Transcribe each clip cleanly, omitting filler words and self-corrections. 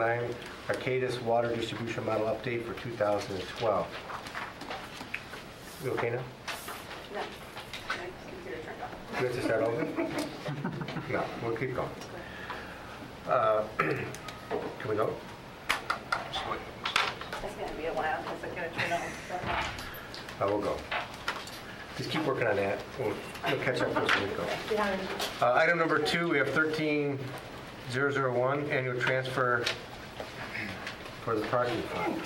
9, Arcadis Water Distribution Model Update for 2012. You okay now? No. My computer turned off. Do we have to start over? No, we'll keep going. Can we go? It's going to be a while because I'm going to turn off. We'll go. Just keep working on that. We'll catch up as we go. Item number 2, we have 13001, annual transfer for the parking fund.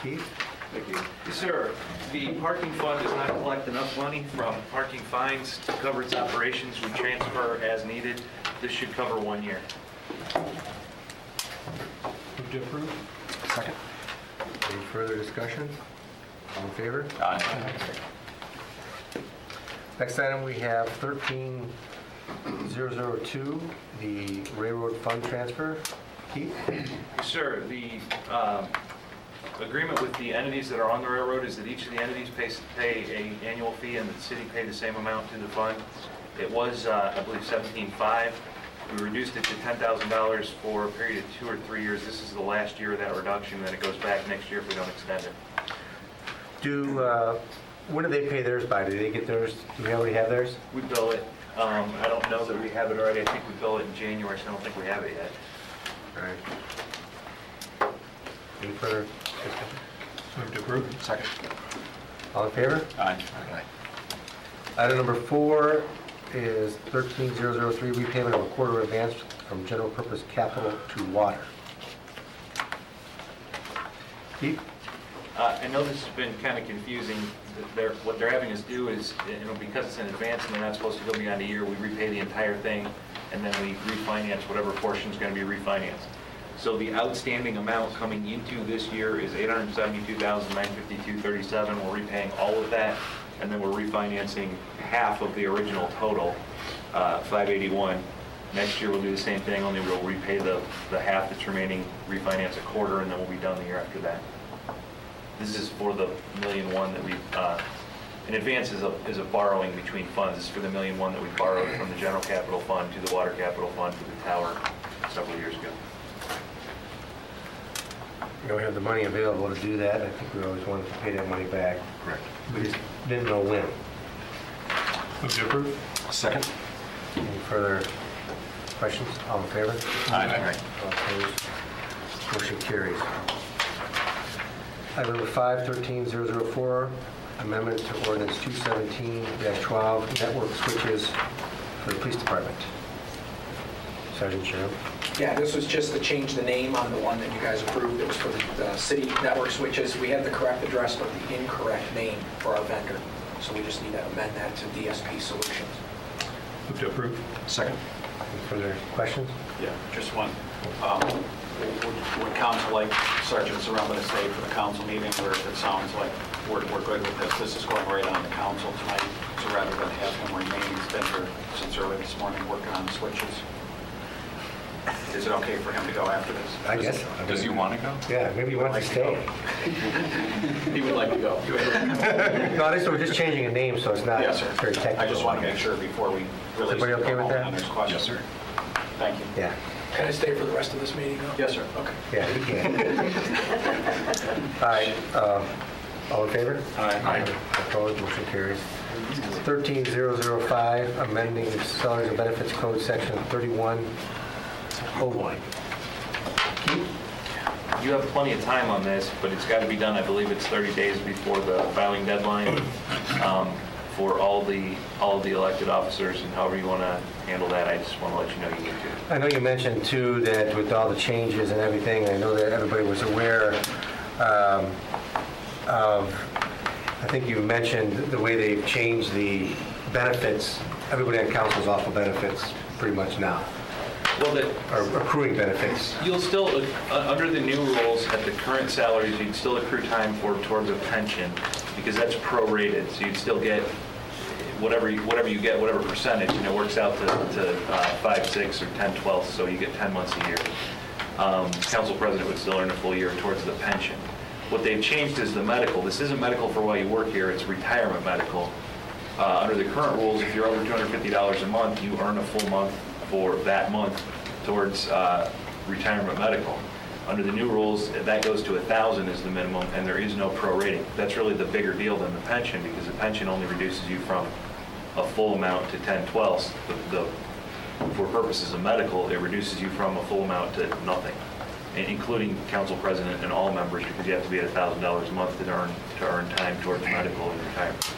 Keith? Thank you. Yes, sir. The parking fund does not collect enough money from parking fines to cover its operations. We transfer as needed. This should cover 1 year. Move to approve. Second. Any further discussion? All in favor? Aye. Next item, we have 13002, the railroad fund transfer. Keith? Yes, sir. The agreement with the entities that are on the railroad is that each of the entities pay an annual fee and the city pay the same amount to the fund. It was, I believe, $17,500. We reduced it to $10,000 for a period of 2 or 3 years. This is the last year of that reduction, then it goes back next year if we don't extend it. When do they pay theirs by? Do they get theirs? Do we already have theirs? We bill it. I don't know that we have it already. I think we bill it in January, so I don't think we have it yet. All right. Any further discussion? Move to approve. Second. All in favor? Aye. Item number 4 is 13003, repayment of a quarter advance from general purpose capital to water. Keith? I know this has been kind of confusing. What they're having us do is, because it's in advance and they're not supposed to go beyond a year, we repay the entire thing and then we refinance whatever portion is going to be refinanced. So the outstanding amount coming into this year is $872,952.37. We're repaying all of that, and then we're refinancing half of the original total, $581. Next year we'll do the same thing, only we'll repay the half that's remaining, refinance a quarter, and then we'll be done the year after that. This is for the $1.1 million that we, in advance is a borrowing between funds. This is for the $1.1 million that we borrowed from the general capital fund to the water capital fund for the tower several years ago. We don't have the money available to do that. I think we always wanted to pay that money back. Correct. We just didn't know when. Move to approve. Second. Any further questions? All in favor? Aye. All opposed? Motion carries. Item number 5, 13004, amendment to ordinance 217-12, network switches for the police department. Sergeant Sherrill. Yeah, this was just to change the name on the one that you guys approved. It was for the city network switches. We had the correct address, but the incorrect name for our vendor. So we just need to amend that to DSP Solutions. Move to approve. Second. Any further questions? Yeah, just one. Would council like Sergeant Zaremba to stay for the council meeting where it sounds like we're good with this? This is going right on the council tonight, so rather than have him remain, he's been here since early this morning working on the switches. Is it okay for him to go after this? I guess. Does he want to go? Yeah, maybe he wants to stay. He would like to go. No, this we're just changing a name, so it's not Yes, sir. very technical. I just want to make sure before we release. Everybody okay with that? And there's questions. Yes, sir. Thank you. Yeah, Can I stay for the rest of this meeting? Though? Yes, sir. Okay. yeah, he can. All right, all in favor? Aye. Opposed, motion carries. 13005, amending the Salaries and Benefits Code, Section 3101. Keith? You have plenty of time on this, but it's got to be done, I believe it's 30 days before the filing deadline for all the elected officers, and however you want to handle that, I just want to let you know you need to. I know you mentioned, too, that with all the changes and everything, I know that everybody was aware of, I think you mentioned the way they've changed the benefits. Everybody on council is off of benefits pretty much now, Well, or accruing benefits. you'll still, under the new rules, at the current salaries, you'd still accrue time towards a pension, because that's prorated, so you'd still get whatever you get, whatever percentage, and it works out to 5, 6, or 10, 12, so you get 10 months a year. Council president would still earn a full year towards the pension. What they've changed is the medical. This isn't medical for while you work here, it's retirement medical. Under the current rules, if you're over $250 a month, you earn a full month for that month towards retirement medical. Under the new rules, that goes to 1,000 is the minimum, and there is no prorating. That's really the bigger deal than the pension, because the pension only reduces you from a full amount to 10/12. For purposes of medical, it reduces you from a full amount to nothing, including council president and all members, because you have to be at $1,000 a month to earn time towards medical and retirement.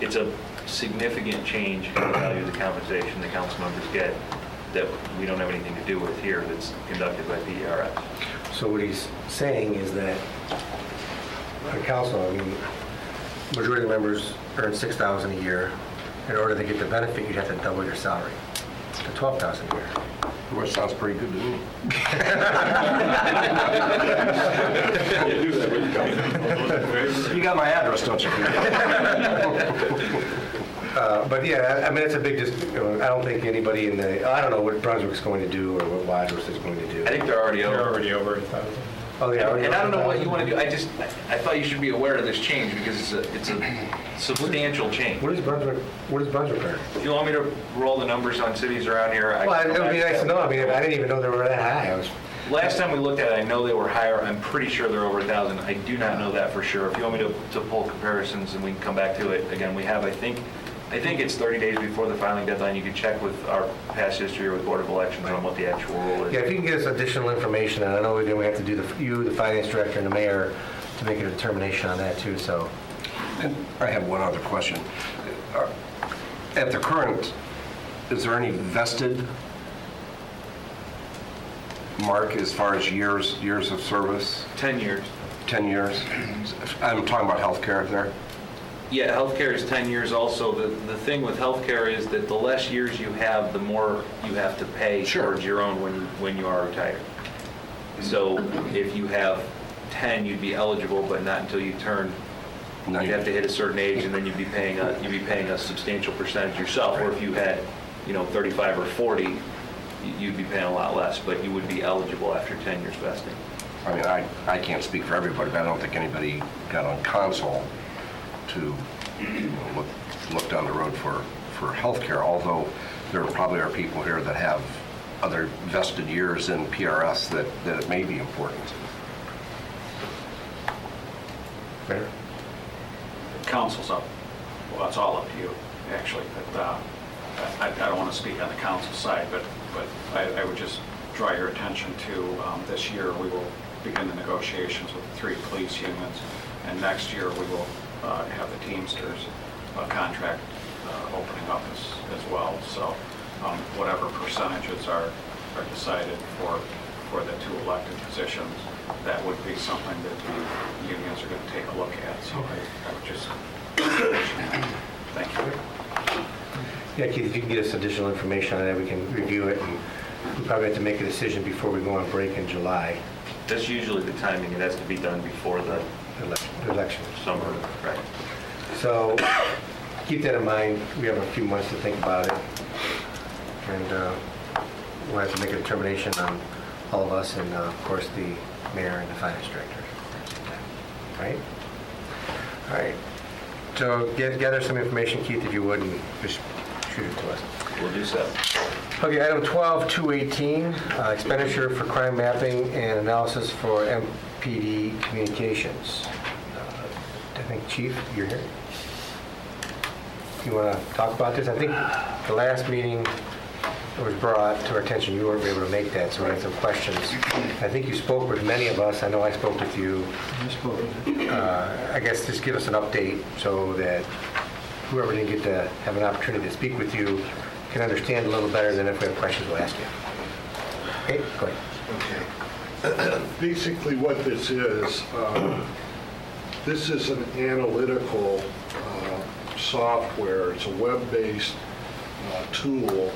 It's a significant change in the value of the compensation the council members get that we don't have anything to do with here, that's conducted by PERS. So what he's saying is that the council, I mean, majority of the members earn $6,000 a year. In order to get the benefit, you'd have to double your salary to $12,000 a year. Which sounds pretty good to me. You got my address, don't you? But yeah, I mean, it's a big, I don't think anybody in I don't know what Brunswick's going to do or what Wadsworth is going to do. I think they're already over. over 1,000. Oh, they already And I don't know what you want want to do. I thought you should be aware of this change because it's a substantial change. What does Brunswick earn? If you want me to roll the numbers on cities around here, I Well, can it go would be back nice to know. I mean, I didn't even know they were that high. Last time we looked at it, I know they were higher. I'm pretty sure they're over 1,000. I do not know that for sure. If you want me to pull comparisons and we can come back to it, again, we have, I think it's 30 days before the filing deadline. You can check with our past history with Board of Elections on what the actual rule is. Yeah, if you can get us additional information, and I know we have to do the finance director and the mayor to make a determination on that too, so. And I have one other question. At the current, is there any vested mark as far as years of service? 10 years. 10 years? I'm talking about healthcare there. Yeah, healthcare is 10 years also. The thing with healthcare is that the less years you have, the more you have to pay towards your own when you are retired. So if you have 10, you'd be eligible, but not until you turn. You'd have to hit a certain age, and then you'd be paying a substantial percentage yourself. Or if you had, 35 or 40, you'd be paying a lot less, but you would be eligible after 10 years vesting. I mean, I can't speak for everybody, but I don't think anybody got on console to look down the road for healthcare, although there probably are people here that have other vested years in PRS that it may be important. Fair. Council's up. Well, that's all up to you, actually. But I don't want to speak on the council side, but I would just draw your attention to this year we will begin the negotiations with the 3 police unions, and next year we will have the Teamsters contract opening up as well. So whatever percentages are decided for the 2 elected positions, that would be something that the unions are going to take a look at. So I would just thank you. Yeah, Keith, if you can get us additional information on that, we can review it, and we probably have to make a decision before we go on break in July. That's usually the timing. It has to be done before the Election. summer, right? So keep that in mind. We have a few months to think about it. And we'll have to make a determination on all of us and, of course, the mayor and the finance director. Right? All right. So gather some information, Keith, if you would, and just shoot it to us. We'll do so. Okay, item 12-218, expenditure for crime mapping and analysis for MPD communications. I think, Chief, you're here. You want to talk about this? I think the last meeting it was brought to our attention, you weren't able to make that, so we had some questions. I think you spoke with many of us. I know I spoke with you. I guess just give us an update so that whoever didn't get to have an opportunity to speak with you can understand a little better, than if we have questions, we'll ask you. Okay, go ahead. Okay. Basically what this is an analytical software. It's a web-based tool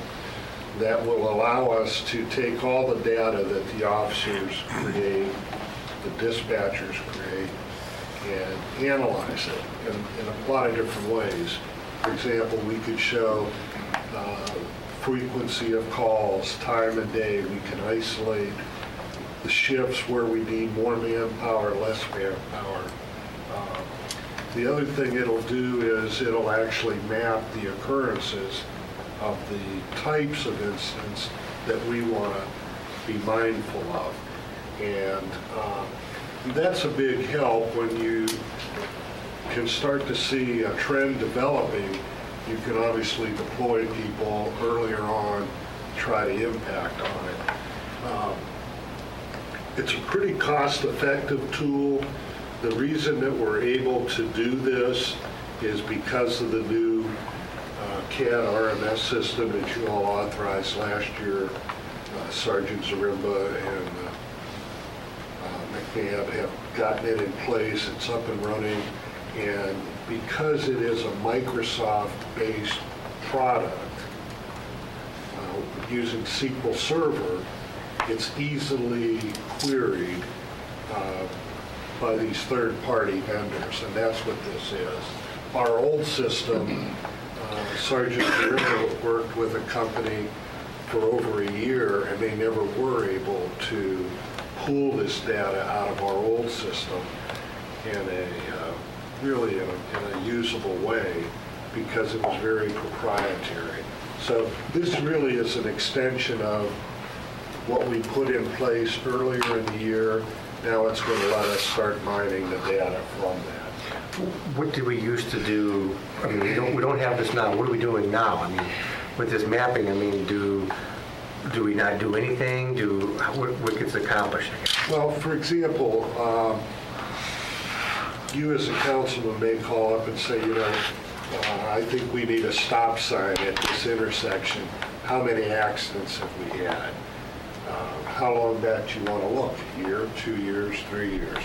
that will allow us to take all the data that the officers create, the dispatchers create, and analyze it in a lot of different ways. For example, we could show frequency of calls, time of day. We can isolate the shifts where we need more manpower, less manpower. The other thing it'll do is it'll actually map the occurrences of the types of incidents that we want to be mindful of. And that's a big help when you can start to see a trend developing. You can obviously deploy people earlier on, try to impact on it. It's a pretty cost-effective tool. The reason that we're able to do this is because of the new CAD RMS system that you all authorized last year. Sergeant Zarimba and McNabb have gotten it in place. It's up and running. And because it is a Microsoft-based product using SQL Server, it's easily queried by these third-party vendors, and that's what this is. Our old system, Sergeant Zarimba worked with a company for over a year, and they never were able to pull this data out of our old system in a really in a usable way because it was very proprietary. So this really is an extension of what we put in place earlier in the year. Now it's going to let us start mining the data from that. What did we used to do? I mean, we don't have this now. What are we doing now? I mean, with this mapping, I mean, do we not do anything? What gets accomplished? Well, for example, you as a councilman may call up and say, I think we need a stop sign at this intersection. How many accidents have we had? How long back do you want to look? A year, 2 years, 3 years?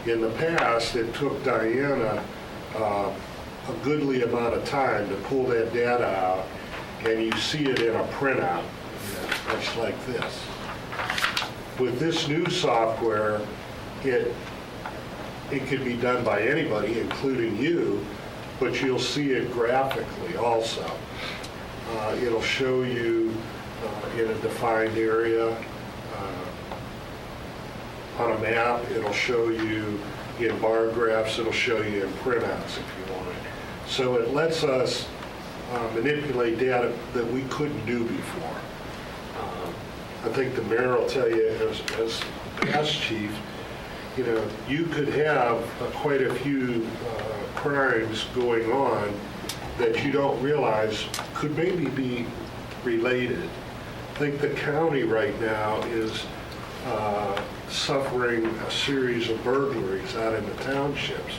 In the past, it took Diana a goodly amount of time to pull that data out, and you see it in a printout, much like this. With this new software, it can be done by anybody, including you, but you'll see it graphically also. It'll show you in a defined area on a map. It'll show you in bar graphs. It'll show you in printouts if you want it. So it lets us manipulate data that we couldn't do before. I think the mayor will tell you, as past chief, you could have quite a few crimes going on that you don't realize could maybe be related. I think the county right now is suffering a series of burglaries out in the townships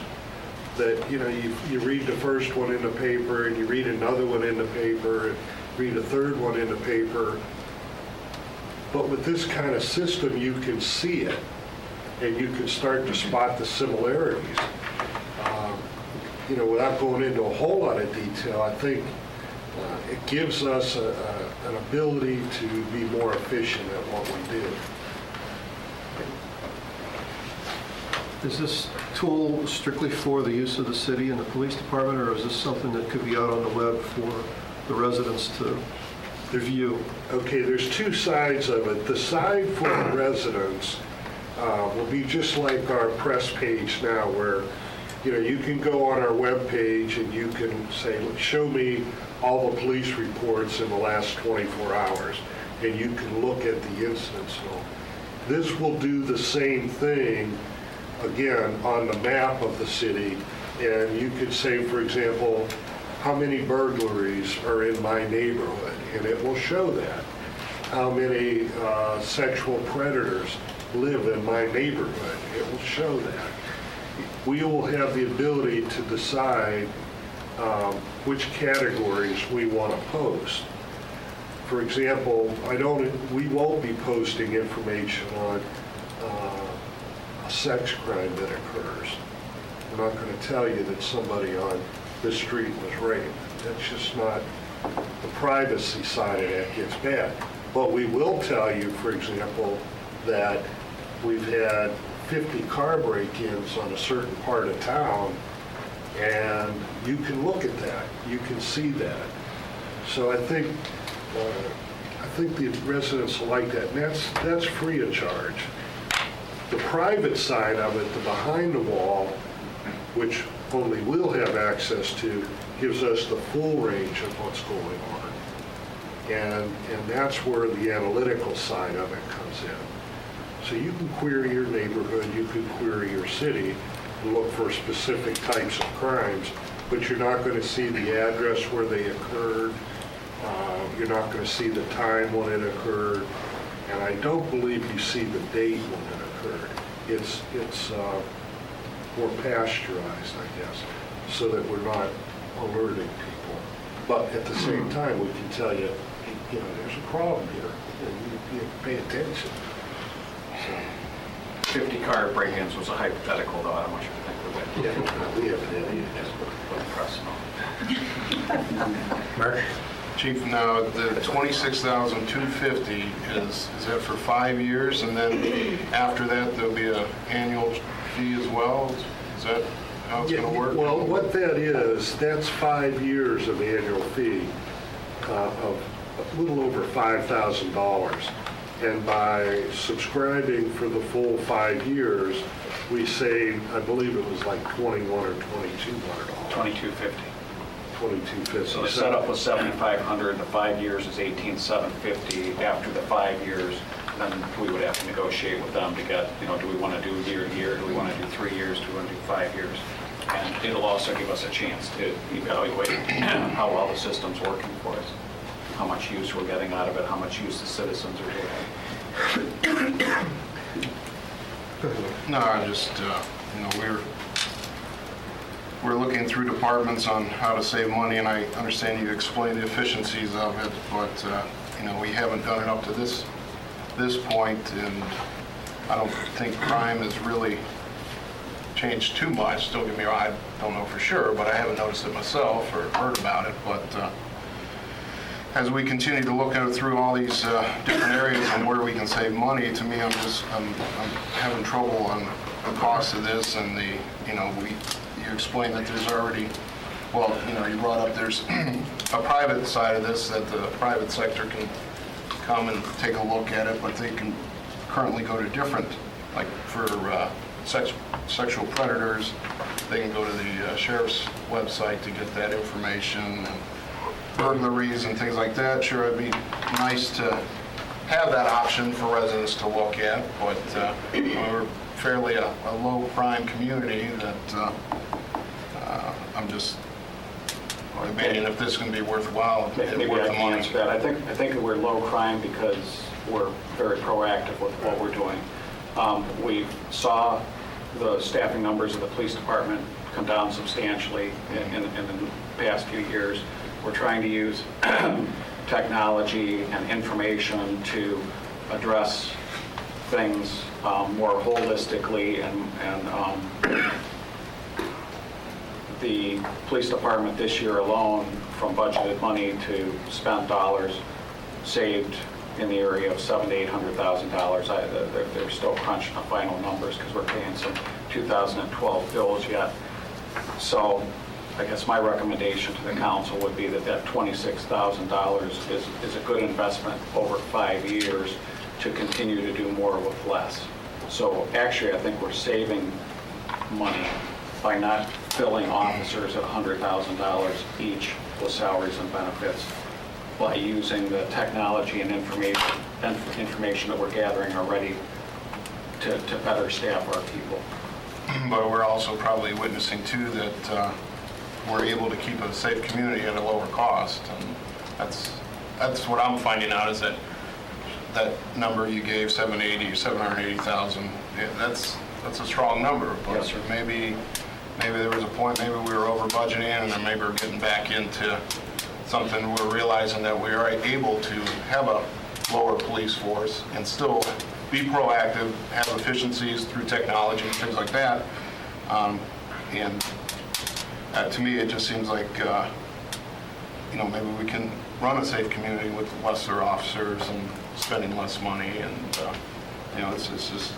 that, you read the first one in the paper and you read another one in the paper and read a third one in the paper. But with this kind of system, you can see it and you can start to spot the similarities. Without going into a whole lot of detail, I think it gives us an ability to be more efficient at what we do. Is this tool strictly for the use of the city and the police department, or is this something that could be out on the web for the residents to view? Okay, there's two sides of it. The side for the residents will be just like our press page now, where you can go on our web page and you can say, show me all the police reports in the last 24 hours, and you can look at the incidents. So this will do the same thing, again, on the map of the city, and you could say, for example, how many burglaries are in my neighborhood, and it will show that. How many sexual predators live in my neighborhood, it will show that. We will have the ability to decide which categories we want to post. For example, we won't be posting information on a sex crime that occurs. We're not going to tell you that somebody on the street was raped. That's just not, the privacy side of that gets bad. But we will tell you, for example, that we've had 50 car break-ins on a certain part of town, and you can look at that. You can see that. So I think the residents will like that, and that's free of charge. The private side of it, the behind the wall, which only we'll have access to, gives us the full range of what's going on. And that's where the analytical side of it comes in. So you can query your neighborhood, you can query your city, and look for specific types of crimes, but you're not going to see the address where they occurred. You're not going to see the time when it occurred, and I don't believe you see the date when it occurred. It's more pasteurized, I guess, so that we're not alerting people. But at the same time, we can tell you, there's a problem here, and you pay attention. So, 50 car break-ins was a hypothetical, though. I don't want you to think we're going to yeah, we haven't had any. just put the press on. Mark? Chief, now, the $26,250, is that for 5 years, and then after that, there'll be an annual fee as well? Is that how it's going to work? Well, what that is, that's 5 years of annual fee of a little over $5,000. And by subscribing for the full 5 years, we saved, I believe it was like $2,100 or $2,200. 2250. $2,250. So the setup was 7,500, the 5 years is 18,750. After the 5 years, then we would have to negotiate with them to get, do we want to do year to year, do we want to do 3 years, do we want to do 5 years? And it'll also give us a chance to evaluate how well the system's working for us, how much use we're getting out of it, how much use the citizens are getting. No, I just, we're looking through departments on how to save money, and I understand you explained the efficiencies of it, but, we haven't done it up to this point, and I don't think crime has really changed too much. Don't get me wrong, I don't know for sure, but I haven't noticed it myself or heard about it, but as we continue to look through all these different areas and where we can save money, to me, I'm having trouble on the cost of this, and you explained that there's already, you brought up there's a private side of this, that the private sector can come and take a look at it, but they can currently go to different, like for sexual predators, they can go to the sheriff's website to get that information, and burglaries and things like that. Sure, it'd be nice to have that option for residents to look at, but we're fairly a low crime community that I'm just debating if this can be worthwhile. Maybe worth I the can money. answer that. I think that we're low crime because we're very proactive with what we're doing. We saw the staffing numbers of the police department come down substantially in the past few years. We're trying to use technology and information to address things more holistically, and the police department this year alone, from budgeted money to spent dollars, saved in the area of $700,000 to $800,000. They're still crunching the final numbers because we're paying some 2012 bills yet. So I guess my recommendation to the council would be that $26,000 is a good investment over 5 years to continue to do more with less. So actually, I think we're saving money by not filling officers at $100,000 each with salaries and benefits, by using the technology and information that we're gathering already to better staff our people. But we're also probably witnessing too that we're able to keep a safe community at a lower cost, and that's what I'm finding out, is that number you gave, 780,000, that's a strong number. But Yes, sir. maybe there was a point, maybe we were over budgeting, and then maybe we're getting back into something. We're realizing that we are able to have a lower police force and still be proactive, have efficiencies through technology and things like that. And to me, it just seems like, maybe we can run a safe community with lesser officers and spending less money. And, it's just,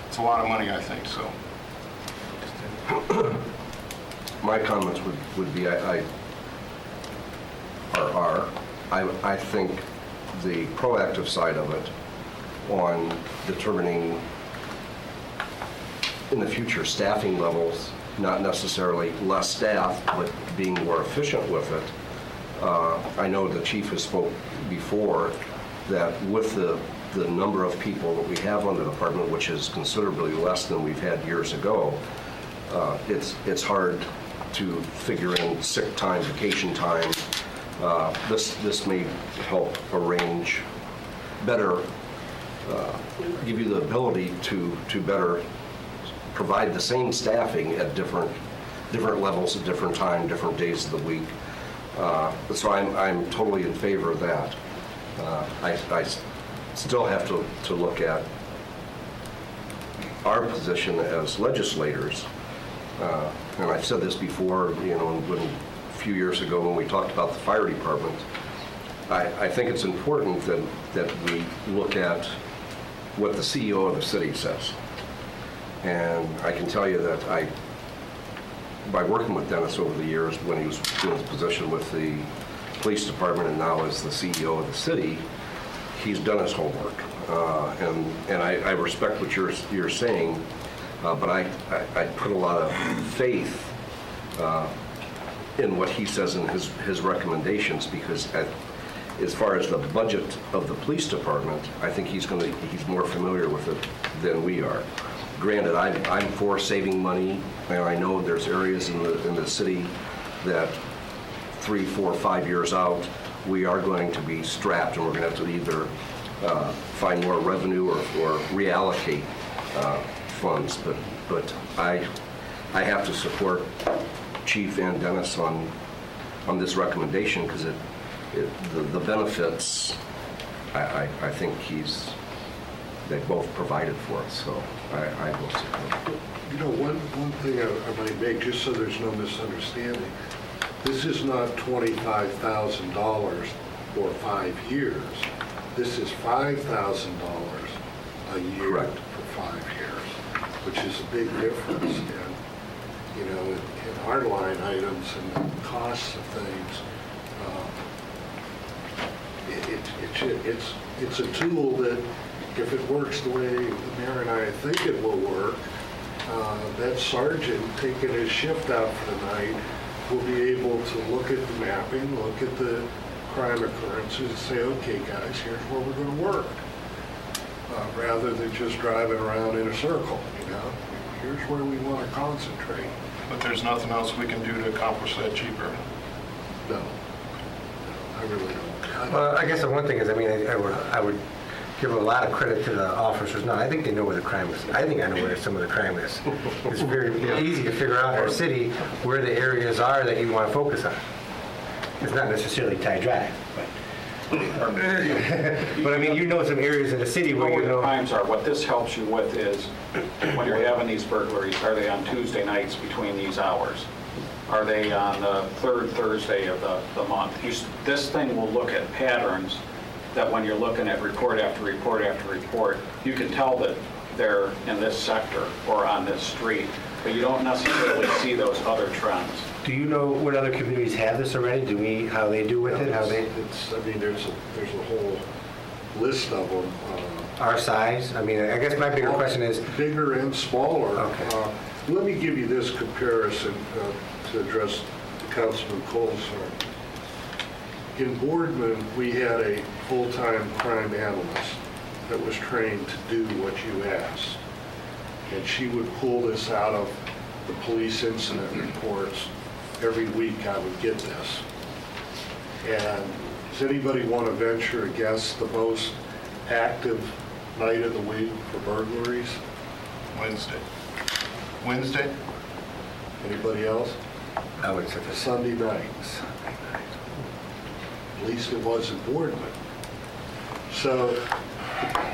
it's a lot of money, I think, so. My comments would be, I think the proactive side of it on determining in the future staffing levels, not necessarily less staff, but being more efficient with it. I know the chief has spoke before that with the the number of people that we have on the department, which is considerably less than we've had years ago, it's hard to figure in sick time, vacation time. This may help arrange better, give you the ability to better provide the same staffing at different levels at different time, different days of the week. So I'm totally in favor of that. I still have to look at our position as legislators. And I've said this before, when a few years ago when we talked about the fire department, I think it's important that we look at what the CEO of the city says. And I can tell you that by working with Dennis over the years, when he was in his position with the police department and now as the CEO of the city, he's done his homework. And I respect what you're saying, but I put a lot of faith in what he says in his recommendations, because as far as the budget of the police department, I think he's more familiar with it than we are. Granted, I'm for saving money, and I know there's areas in the city that 3, 4, 5 years out, we are going to be strapped, and we're going to have to either find more revenue or reallocate funds. But I have to support Chief and Dennis on this recommendation, because the benefits, I think they both provided for us, so I will support it. One thing I might make, just so there's no misunderstanding, this is not $25,000 for 5 years. This is $5,000 a year. Correct. For 5 years, which is a big difference in our line items and the costs of things. It's a tool that, if it works the way the mayor and I think it will work, that sergeant taking his shift out for the night will be able to look at the mapping, look at the crime occurrences, and say, okay, guys, here's where we're going to work, rather than just driving around in a circle. Here's where we want to concentrate. But there's nothing else we can do to accomplish that cheaper. No, I really don't. Well, I guess the one thing is, I would give a lot of credit to the officers. No, I think they know where the crime is. I think I know where some of the crime is. It's very easy to figure out in our city where the areas are that you want to focus on. It's not necessarily Ty Drive, but you know some areas in the city where you the know. crimes are. What this helps you with is, when you're having these burglaries, are they on Tuesday nights between these hours? Are they on the third Thursday of the month? This thing will look at patterns that when you're looking at report after report after report, you can tell that they're in this sector or on this street, but you don't necessarily see those other trends. Do you know what other communities have this already? How they do with it? How they? There's a whole list of them. Our size? I guess my bigger question is. Bigger and smaller. Okay. Let me give you this comparison to address Councilman Cole's concern. In Boardman, we had a full-time crime analyst that was trained to do what you asked. And she would pull this out of the police incident reports. Every week I would get this. And does anybody want to venture a guess the most active night of the week for burglaries? Wednesday? Anybody else? I would say this. Sunday nights. At least it was in Boardman. So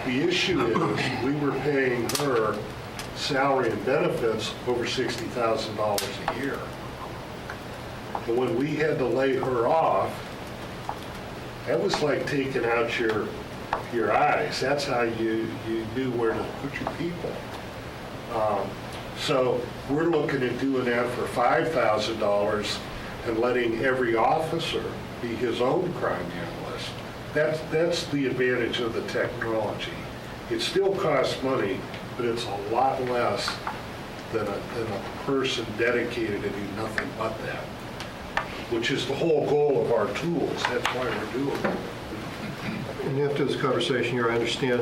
the issue is, we were paying her salary and benefits over $60,000 a year. And when we had to lay her off, that was like taking out your eyes. That's how you knew where to put your people. So we're looking at doing that for $5,000 and letting every officer be his own crime analyst. That's the advantage of the technology. It still costs money, but it's a lot less than a person dedicated to do nothing but that, which is the whole goal of our tools. That's why we're doing it. And after this conversation here, I understand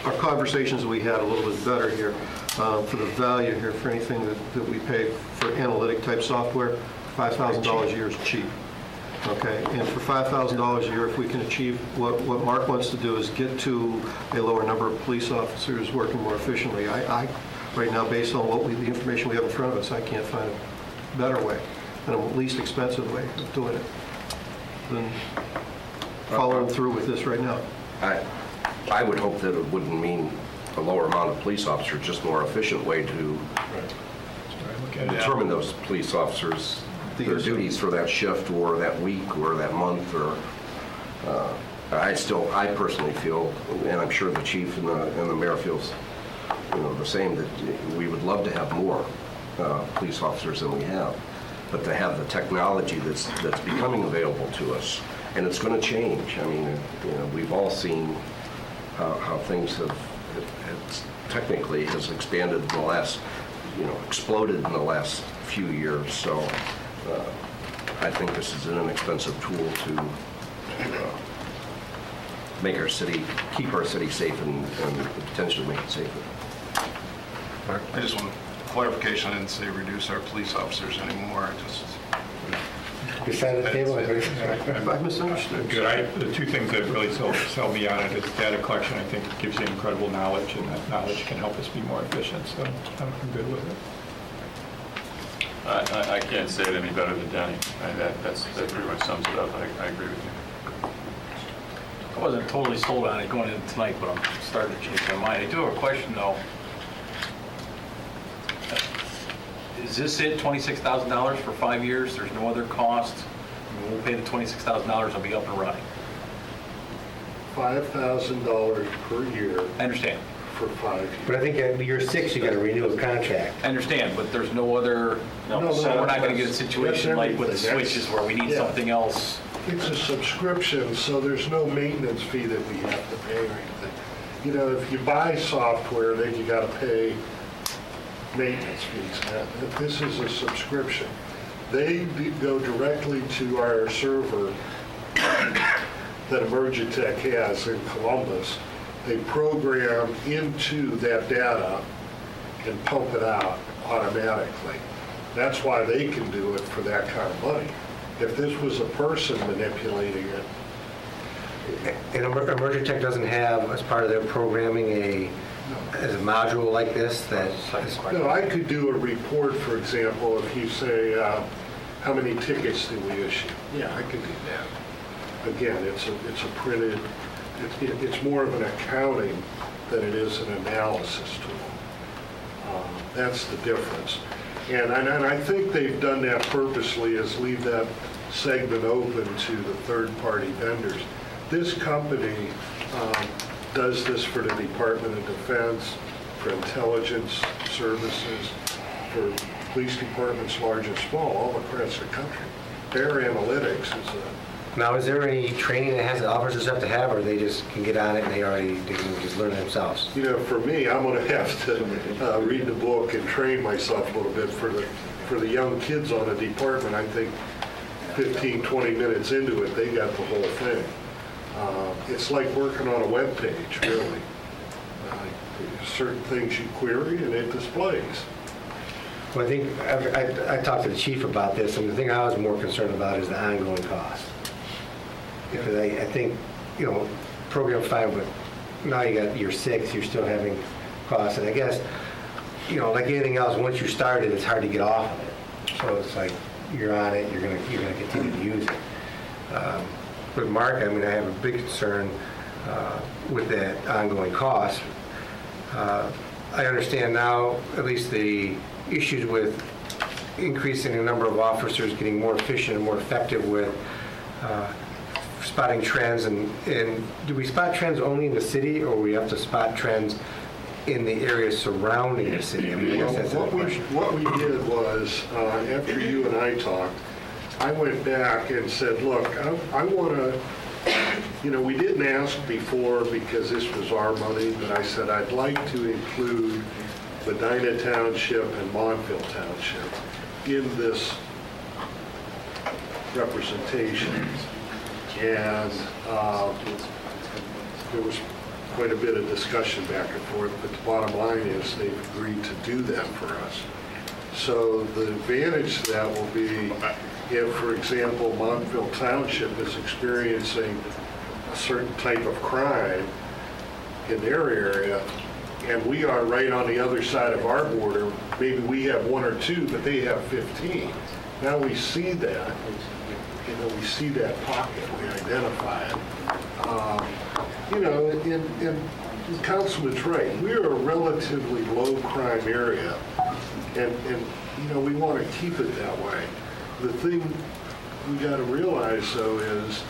our conversations we had a little bit better here for the value here for anything that we pay for analytic type software. $5,000 a year is cheap. Okay, and for $5,000 a year, if we can achieve what Mark wants to do is get to a lower number of police officers working more efficiently. I right now, based on the information we have in front of us, I can't find a better way and a least expensive way of doing it than following through with this right now. I would hope that it wouldn't mean a lower amount of police officers, just more efficient way to determine those police officers, their duties for that shift or that week or that month. Or I personally feel, and I'm sure the chief and the mayor feels, the same, that we would love to have more police officers than we have, but to have the technology that's becoming available to us, and it's going to change. I mean, we've all seen how things have technically has expanded in the last, exploded in the last few years. So I think this is an inexpensive tool to make our city, keep our city safe and potentially make it safer. I just want clarification. I didn't say reduce our police officers anymore. I just... Beside the table, I misunderstood. Good. The two things that really sell me on it is data collection. I think gives you incredible knowledge, and that knowledge can help us be more efficient. So I'm good with it. I can't say it any better than Danny. That pretty much sums it up. I agree with you. I wasn't totally sold on it going in tonight, but I'm starting to change my mind. I do have a question, though. Is this it, $26,000 for 5 years? There's no other cost? We'll pay the $26,000, I'll be up and running. $5,000 per year I understand. for 5 years. but I think at year 6, you got to renew a contract. I understand, but there's no other, No, we're not going to get a situation like with the that's everything. switches where we need Yeah. something else. It's a subscription, so there's no maintenance fee that we have to pay or anything. If you buy software, then you got to pay maintenance fees. This is a subscription. They go directly to our server that Emergitech has in Columbus. They program into that data and pump it out automatically. That's why they can do it for that kind of money. If this was a person manipulating it, And Emergitech doesn't have, as part of their programming, as a module like this that is... no, I could do a report, for example, if you say, how many tickets did we issue? Yeah, I could do that. Again, it's a printed, it's more of an accounting than it is an analysis tool. That's the difference. And I think they've done that purposely, is leave that segment open to the third-party vendors. This company does this for the Department of Defense, for intelligence services, for police departments large and small, all across the country. Bear Analytics is Now, is there any training that officers have to have, or they just can get on it and they can just learn it themselves? for me, I'm going to have to read the book and train myself a little bit. For the young kids on the department, I think 15, 20 minutes into it, they got the whole thing. It's like working on a web page, really. Certain things you query and it displays. Well, I think, I talked to the chief about this, and the thing I was more concerned about is the ongoing cost. Because I think, program's fine, but now you got year 6, you're still having costs. And I guess, like anything else, once you start it, it's hard to get off of it. So it's like, you're on it, you're gonna continue to use it. With Mark, I have a big concern with that ongoing cost. I understand now, at least the issues with increasing the number of officers, getting more efficient and more effective with spotting trends. And do we spot trends only in the city, or we have to spot trends in the areas surrounding the city? I guess that's the question. What we did was, after you and I talked, I went back and said, look, I want to, we didn't ask before because this was our money, but I said I'd like to include Medina Township and Montville Township in this representation. And there was quite a bit of discussion back and forth, but the bottom line is they've agreed to do that for us. So the advantage to that will be if, for example, Montville Township is experiencing a certain type of crime in their area, and we are right on the other side of our border, maybe we have 1 or 2, but they have 15. Now we see that, we see that pocket, we identify it. And Councilman's right, we are a relatively low crime area, and we want to keep it that way. The thing we got to realize, though, is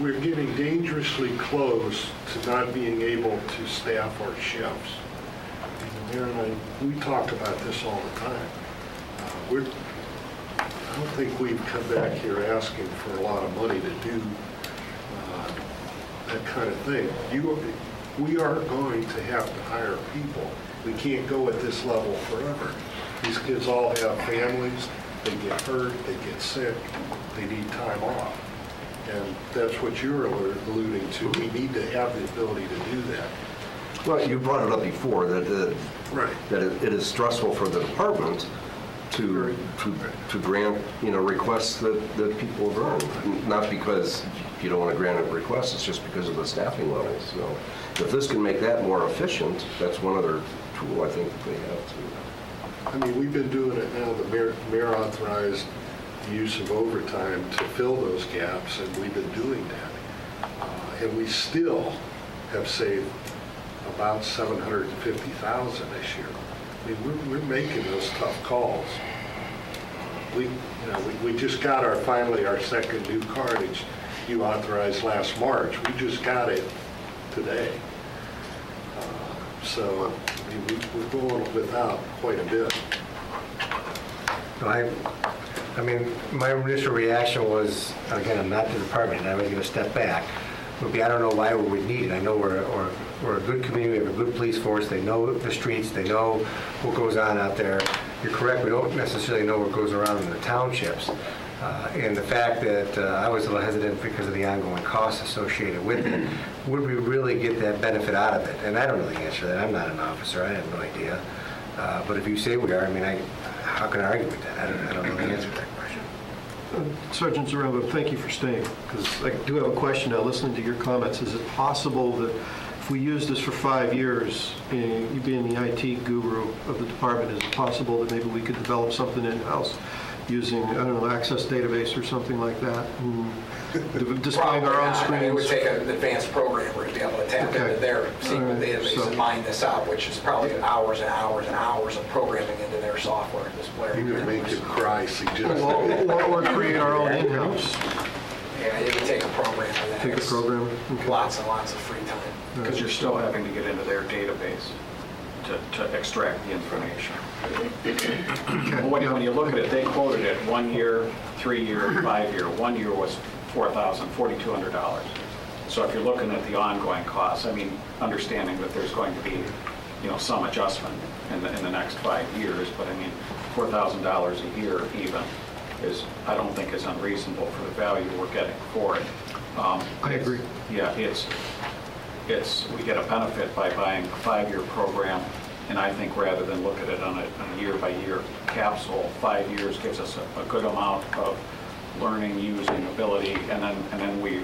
we're getting dangerously close to not being able to staff our shifts. Mayor and I, we talk about this all the time. I don't think we've come back here asking for a lot of money to do that kind of thing. We are going to have to hire people. We can't go at this level forever. These kids all have families, they get hurt, they get sick, they need time off. And that's what you're alluding to. We need to have the ability to do that. Well, you brought it up before, that Right. that it is stressful for the department to grant, requests that people have earned. Not because you don't want to grant a request, it's just because of the staffing levels. So if this can make that more efficient, that's one other tool I think that they have to. I mean, we've been doing it now. The mayor authorized the use of overtime to fill those gaps, and we've been doing that. And we still have saved about $750,000 this year. I mean, we're making those tough calls. We just got finally our second new cartage you authorized last March. We just got it today. So I mean, we're going without quite a bit. I mean, my initial reaction was, again, I'm not the department, and I was going to step back, would be, I don't know why we would need it. I know we're a good community, we have a good police force, they know the streets, they know what goes on out there. You're correct, we don't necessarily know what goes around in the townships. And the fact that I was a little hesitant because of the ongoing costs associated with it, would we really get that benefit out of it? And I don't really answer that. I'm not an officer. I have no idea. But if you say we are, I mean, how can I argue with that? I don't know the answer to that question. Sergeant Zaremba, thank you for staying, because I do have a question now, listening to your comments. Is it possible that if we use this for 5 years, you being the IT guru of the department, is it possible that maybe we could develop something in-house using, I don't know, Access database or something like that, displaying our own screens? It would take an advanced programmer to be able to tap into their SQL database and mine this out, which is probably hours and hours and hours of programming into their software and display. You're going to make him cry, suggest. Or create our own in-house. Yeah, it would take a programmer. Take a programmer? Okay. Lots and lots of free time. Because you're still having to get into their database to extract the information. When you look at it, they quoted it 1 year, 3 year, 5 year. 1 year was $4,200. So if you're looking at the ongoing costs, I mean, understanding that there's going to be, some adjustment in the next 5 years, but I mean, $4,000 a year even I don't think is unreasonable for the value we're getting for it. I agree. Yeah, we get a benefit by buying a 5-year program, and I think rather than look at it on a year-by-year capsule, 5 years gives us a good amount of learning, using, ability, and then we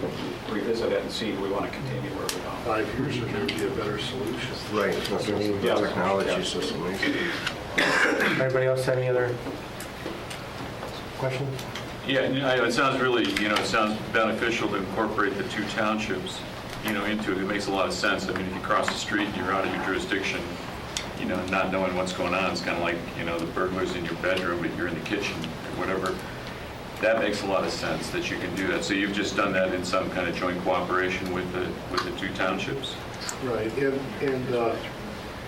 revisit it and see, do we want to continue where we're going. 5 years ago would be a better solution. Right, that's the new technology system. Anybody else have any other questions? Yeah, it sounds really, it sounds beneficial to incorporate the 2 townships, into it. It makes a lot of sense. I mean, if you cross the street and you're out of your jurisdiction, not knowing what's going on, it's kind of like, the burglar's in your bedroom, but you're in the kitchen or whatever. That makes a lot of sense that you can do that. So you've just done that in some kind of joint cooperation with the 2 townships? Right, and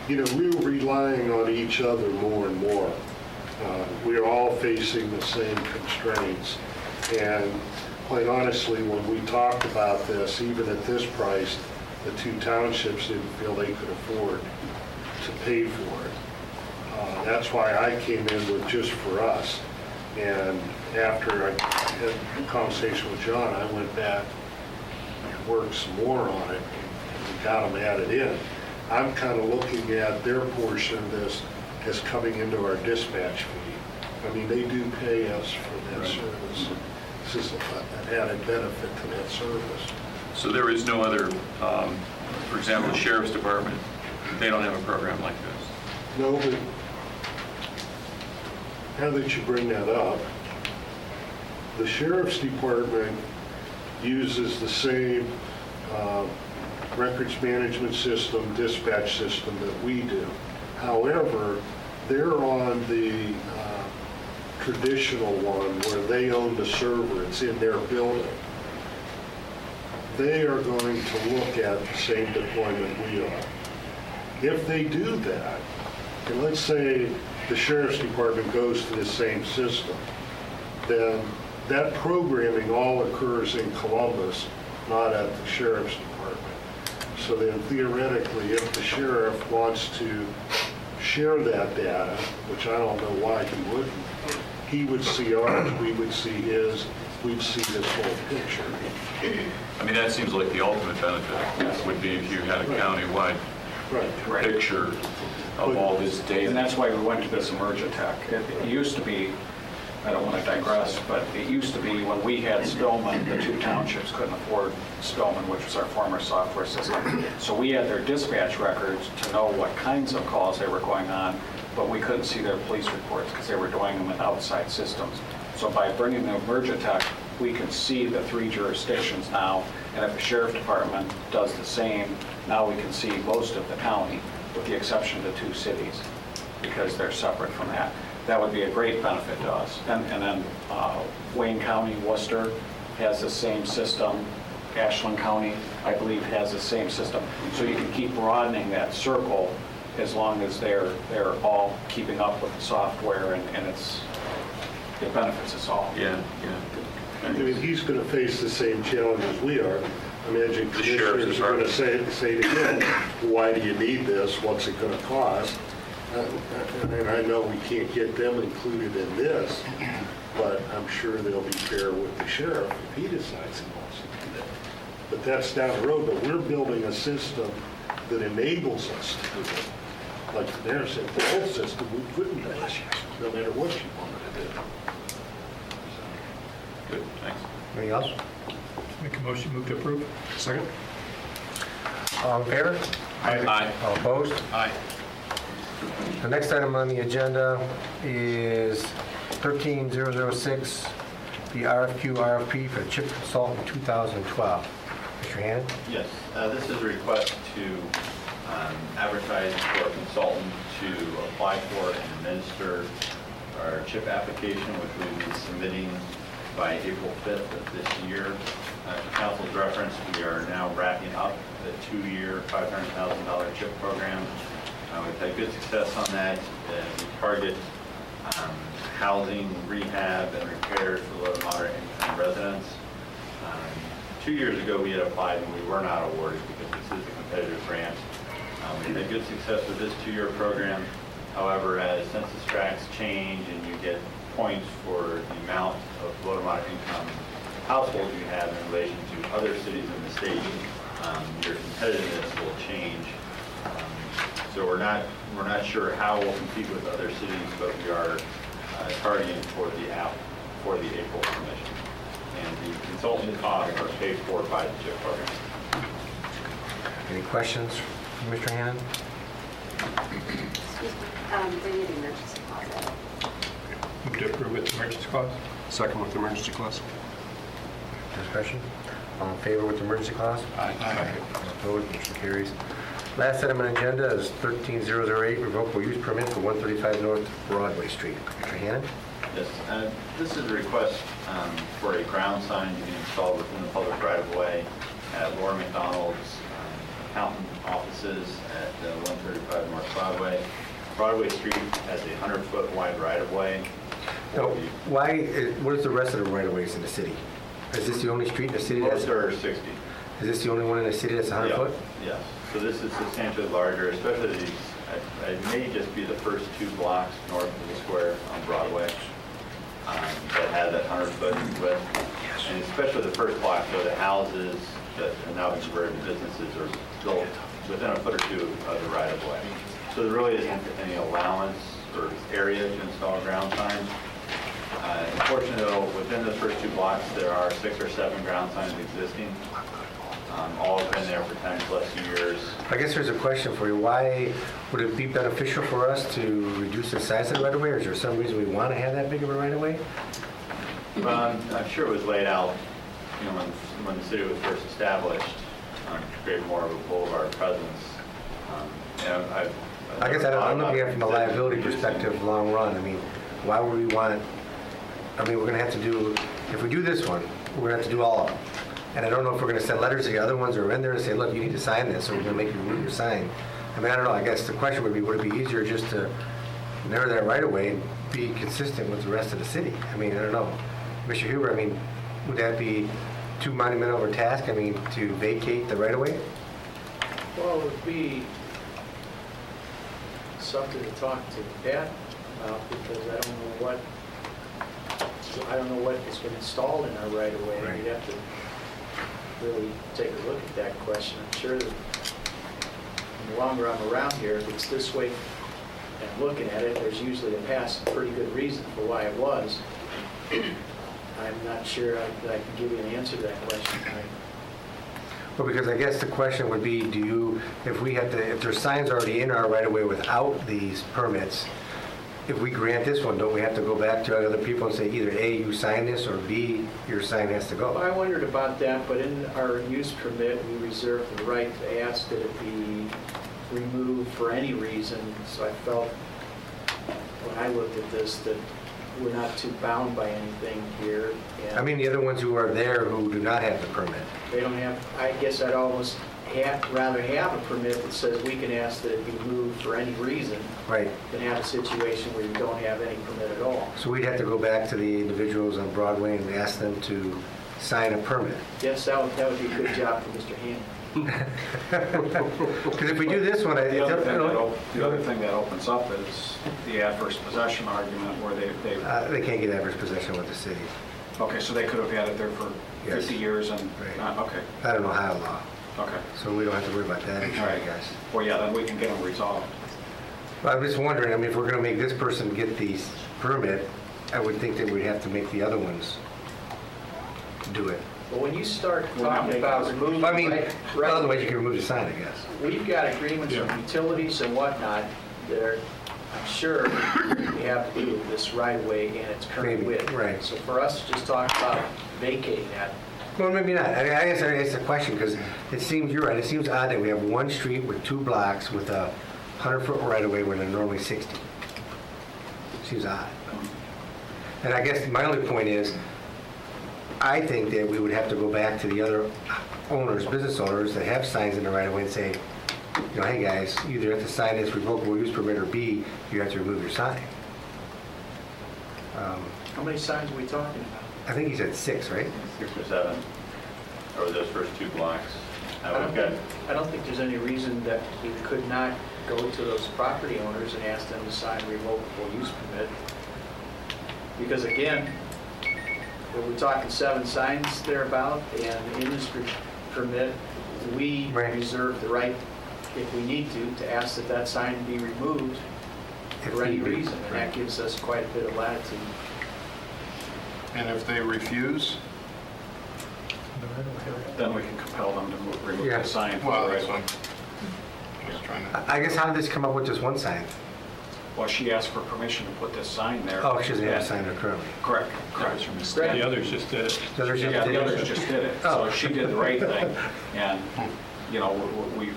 we're relying on each other more and more. We're all facing the same constraints. And quite honestly, when we talked about this, even at this price, the 2 townships didn't feel they could afford to pay for it. That's why I came in with just for us. And after I had a conversation with John, I went back work some more on it, and we got them added in. I'm kind of looking at their portion of this as coming into our dispatch fee. I mean, they do pay us for that service. This is an added benefit to that service. So there is no other, for example, the Sheriff's Department, they don't have a program like this. No, but now that you bring that up, the Sheriff's Department uses the same records management system, dispatch system that we do. However, they're on the traditional one where they own the server. It's in their building. They are going to look at the same deployment we are. If they do that, and let's say the Sheriff's Department goes to the same system, then that programming all occurs in Columbus, not at the Sheriff's Department. So then theoretically, if the sheriff wants to share that data, which I don't know why he wouldn't, he would see ours, we would see his, we'd see this whole picture. I mean, that seems like the ultimate benefit would be if you had a countywide Right. picture of all this data. And that's why we went to this Emergitech. It used to be, I don't want to digress, but it used to be when we had Spillman, the two townships couldn't afford Spillman, which was our former software system. So we had their dispatch records to know what kinds of calls they were going on, but we couldn't see their police reports because they were doing them in outside systems. So by bringing the Emergitech, we can see the 3 jurisdictions now, and if the Sheriff Department does the same, now we can see most of the county, with the exception of the 2 cities, because they're separate from that. That would be a great benefit to us. And then Wayne County, Worcester has the same system. Ashland County, I believe, has the same system. So you can keep broadening that circle as long as they're all keeping up with the software, and it benefits us all. Yeah. I mean, he's going to face the same challenges we are. I imagine commissioners are going to say to him, why do you need this? What's it going to cost? And I know we can't get them included in this, but I'm sure they'll be fair with the sheriff if he decides he wants to do that. But that's down the road, but we're building a system that enables us to do it. Like the mayor said, the old system, we couldn't do it, no matter what you wanted to do. Good, thanks. Anything else? Make a motion, move to approve. Second? All in favor? Aye. All opposed? Aye. The next item on the agenda is 13006, the RFP for CHIP Consultant 2012. Mr. Hannon? Yes, this is a request to advertise for a consultant to apply for and administer our CHIP application, which we will be submitting by April 5th of this year. For council's reference, we are now wrapping up the 2-year, $500,000 CHIP program. We've had good success on that. We target housing, rehab, and repairs for low to moderate income residents. 2 years ago, we had applied and we were not awarded because this is a competitive grant. We've had good success with this 2-year program. However, as census tracts change and you get points for the amount of low to moderate income households you have in relation to other cities in the state, your competitiveness will change. So we're not sure how we'll compete with other cities, but we are targeting for the April submission. And the consultant costs are paid for by the CHIP program. Any questions from Mr. Hannon? Excuse me, they need emergency clause. Move to approve with emergency clause. Second with emergency clause. Discussion? All in favor with the emergency clause? Aye. All opposed? Motion carries. Last item on the agenda is 13008, revocable use permit for 135 North Broadway Street. Mr. Hannon? Yes, this is a request for a ground sign to be installed within the public right-of-way at Laura McDonald's accountant offices at 135 North Broadway. Broadway Street has a 100-foot wide right-of-way. No, why, what is the rest of the right-of-ways in the city? Is this the only street in the city that's... Most are 60. Is this the only one in the city that's 100 Yeah, foot? yes. So this is substantially larger, especially these, it may just be the first 2 blocks north of the square on Broadway that have that 100-foot width. and especially the first block, where the houses that are now converted to businesses are built within a foot or two of the right-of-way. So there really isn't any allowance or area to install ground signs. Unfortunately, though, within the first 2 blocks, there are 6 or 7 ground signs existing. All have been there for 10+ years. I guess there's a question for you. Why would it be beneficial for us to reduce the size of the right-of-way, or is there some reason we want to have that big of a right-of-way? I'm sure it was laid out, when the city was first established, to create more of a boulevard presence. I guess I'm looking at it from a liability perspective, long run. I mean, why would we want, we're going to have to do, if we do this one, we're going to have to do all of them. And I don't know if we're going to send letters to the other ones that are in there and say, look, you need to sign this, or we're going to make you remove your sign. I don't know. I guess the question would it be easier just to narrow that right away and be consistent with the rest of the city? I don't know. Mr. Huber, would that be too monumental of a task, to vacate the right away? Well, it would be something to talk to Pat about, because I don't know what has been installed in our right of way. Right. We'd have to really take a look at that question. I'm sure that the longer I'm around here, if it's this way and looking at it, there's usually in the past a pretty good reason for why it was. I'm not sure that I can give you an answer to that question. Well, because I guess the question would be, if there's signs already in our right-of-way without these permits, if we grant this one, don't we have to go back to other people and say either A, you sign this, or B, your sign has to go? I wondered about that, but in our use permit, we reserve the right to ask that it be removed for any reason. So I felt, when I looked at this, that we're not too bound by anything here. And the other ones who are there who do not have the permit. they don't have, I guess I'd almost rather have a permit that says we can ask that it be moved for any reason Right. than have a situation where you don't have any permit at all. So we'd have to go back to the individuals on Broadway and ask them to sign a permit. Yes, that would be a good job for Mr. Hannon. Because if we do this one, The other thing that opens up is the adverse possession argument where they can't get adverse possession with the city. okay, so they could have had it there for Yes. 50 years and, Right. okay, I don't know how law, okay. so we don't have to worry about that, All right. guys. Well, yeah, then we can get them resolved. But I'm just wondering, if we're going to make this person get the permit, I would think that we'd have to make the other ones do it. But when you start We're not talking making about this- removing, Otherwise you can remove the sign, I guess. we've got agreements with utilities and whatnot that are, I'm sure, we have to do with this right of way and its current Maybe, width. right. So for us to just talk about vacating that, Well, maybe not. I guess it's a question, because you're right, it seems odd that we have one street with 2 blocks with a 100-foot right-of-way when they're normally 60. Seems odd. And I guess my only point is, I think that we would have to go back to the other owners, business owners that have signs in the right-of-way and say, hey guys, you either have to sign this revocable use permit, or B, you have to remove your sign. how many signs are we talking about? I think he said 6, right? 6 or 7 over those first 2 blocks. I don't think there's any reason that we could not go to those property owners and ask them to sign a revocable use permit. Because again, if we're talking 7 signs thereabout, and in this permit, we Right. reserve the right, if we need to ask that that sign be removed If for any need be. reason, and that gives us quite a bit of latitude. And if they refuse, Then we can compel them to remove Yeah. the sign. from well, the that's right fine. of way. Just trying to, I guess how did this come up with just one sign? Well, she asked for permission to put this sign there. Oh, she doesn't have a sign there currently. Correct, correct. The others just did it. So there's Yeah, the others just did it. Oh. So she did the right thing. And, we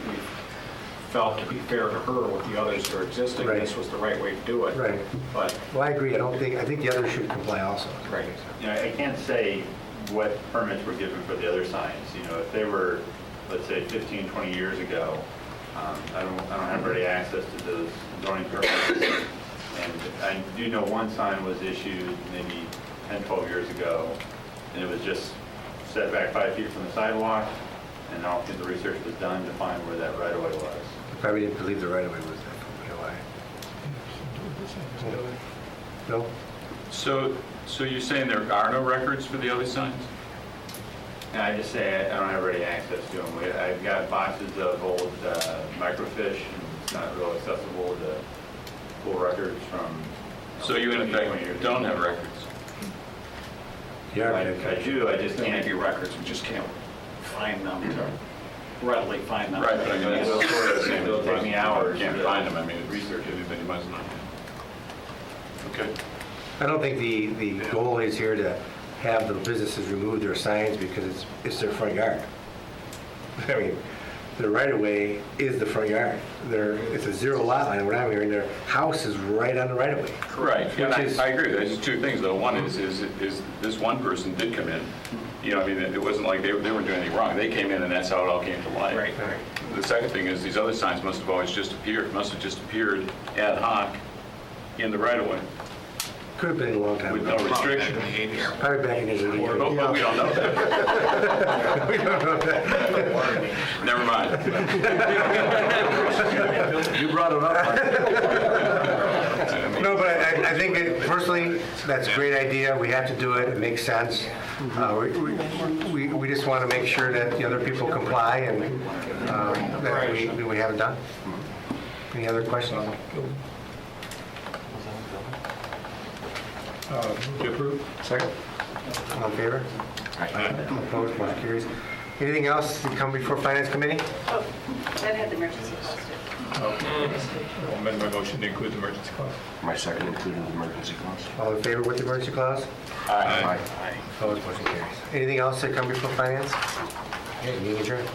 felt to be fair to her with the others that are existing, Right. this was the right way to do it. Right. But, Well, I agree. I think the others should comply also. right. I can't say what permits were given for the other signs. If they were, let's say, 15, 20 years ago, I don't have ready access to those zoning permits. And I do know one sign was issued maybe 10, 12 years ago, and it was just set back 5 feet from the sidewalk, and I don't think the research was done to find where that right-of-way was. I probably didn't believe the right-of-way was there. No? So you're saying there are no records for the other signs? And I just say I don't have ready access to them. I've got boxes of old microfiche, and it's not real accessible to pull records from. So you in 20 years effect ago. don't have records? Yeah, I do, I just There may can't. be records, we just can't find them, readily find them. Right, but I mean, that's It'll sort of the same. it'll take me hours. Can't to find them, I mean, Research it. everybody must not. Okay. I don't think the goal is here to have the businesses remove their signs because it's their front yard. I mean, the right-of-way is the front yard. It's a zero lot line, what I'm hearing, their house is right on the right-of-way. Right, and Which is- I agree, there's two things, though. One is this one person did come in, you know, I mean, it wasn't like they weren't doing anything wrong. They came in and that's how it all came to light. Right. The second thing is these other signs must have just appeared ad hoc in the right-of-way Could have been a long time with ago. no restriction. Probably back in his 80s. But we don't know that. We don't know that. Never mind. You brought it up. No, but I think personally, that's a great idea. We have to do it. It makes sense. We just want to make sure that the other people comply and that we have it done. Any other questions? Move to approve? Second? All in favor? Opposed? Motion carries. Anything else to come before Finance Committee? Oh, that had the emergency clause too. I'll amend my motion to include the emergency clause. My second included the emergency clause. All in favor with the emergency clause? Aye. Opposed? Motion carries. Anything else to come before Finance? Okay, meeting adjourned.